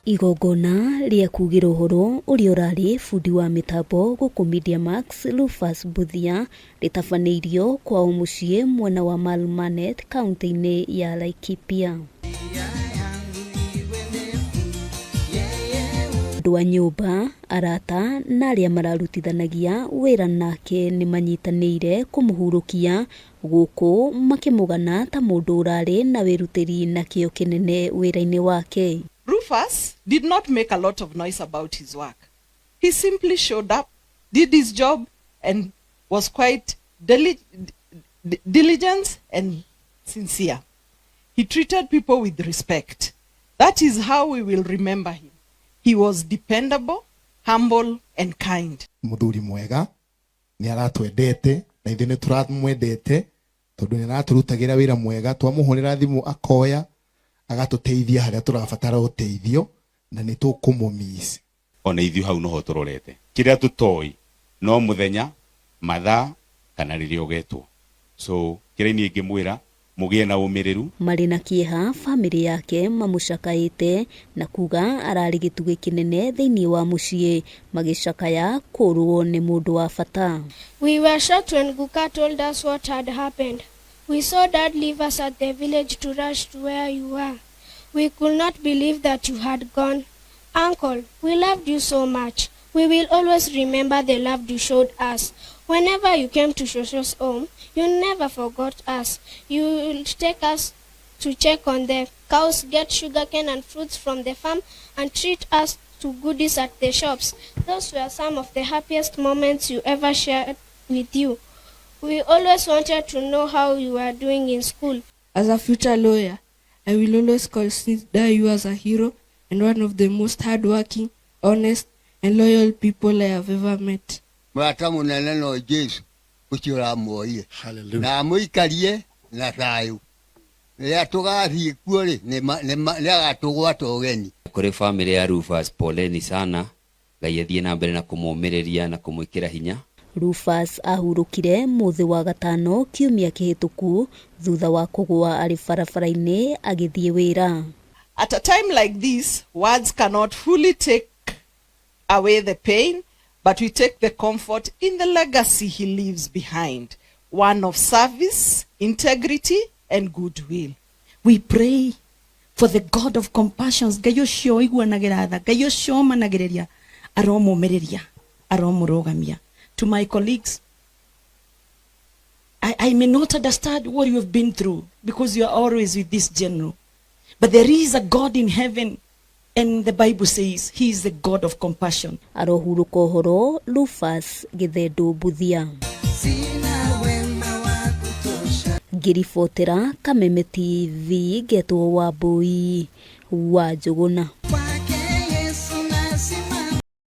Igongona ria kugira uhoro uria urari fundi wa mitambo guku Mediamax Rufus Mbuthia ritafaneirio kwa MUCII mwena wa MARMANET kaunti-ini ya LAKIPIA. Andu a nyumba, ARATA na aria mararutithanagia wira nake ni manyitanĩire kumuhurukia guku makimugana ta mundu urari na wirutiri na kĩyo kinene wira-ini wake. Rufus did not make a lot of noise about his work. He simply showed up, did his job, and was quite diligent and sincere. He treated people with respect. That is how we will remember him. He was dependable, humble, and kind. Muthuri mwega ni aratwendete na ithuĩ nĩtũramwendete tondu nĩ aratũrutagira wĩra mwega, twamuhũrĩra thimũ akoya agatuteithia haria turabatara uteithio na nĩtũkũmũmiss. Ona ithuĩ hau noho tũrorete kĩrĩa tũtoi no mũthenya mathaa kana rĩrĩa ũgetwo. So kĩrĩa niĩ ngĩmwĩra mugie na ũmĩrĩru. Marĩ na kĩeha family yake mamucakaĩte na kuga ararĩ gĩtugĩ kĩnene thĩinĩ wa MUCII magĩcakaya kũrũo nĩ mũndũ wa bata. We were shocked when Guka told us what had happened. We saw Dad leave us at the village to rush to where you were. We could not believe that you had gone. Uncle, we loved you so much. We will always remember the love you showed us. Whenever you came to Shosho's home, you never forgot us. You would take us to check on the cows, get sugarcane and fruits from the farm, and treat us to goodies at the shops. Those were some of the happiest moments you ever shared with you. We always wanted to know how you are doing in school. As a future lawyer, I will always consider you as a hero and one of the most hardworking, honest, and loyal people I have ever met. Mwata munene no Jesu kuchura moye. Hallelujah. Na muikarie na thayu. Ria tugathie kuo ri ni agatugwa togeni. Kuri family ya Rufus poleni sana. Ngai athie na mbere na kumũmĩrĩria na kumwĩkĩra hinya. Rufus ahurukire muthi wa gatano kiumia kĩhĩtũku thutha wa kũgũa arĩ barabara-inĩ agĩthiĩ wĩra. At a time like this, words cannot fully take away the pain, but we take the comfort in the legacy he leaves behind, one of service, integrity, and goodwill. We pray for the God of compassions, Gayo sho iguanagerada, Gayo sho managereria, aromo mereria, aromo rogamia. To my colleagues, I may not understand what you have been through because you are always with this general. But there is a God in heaven, and the Bible says he is the God of compassion. Arohuruko horo Rufus Mbuthia. Ngiribotera Kameme TV Getwo wa Mbui wa Njũgũna.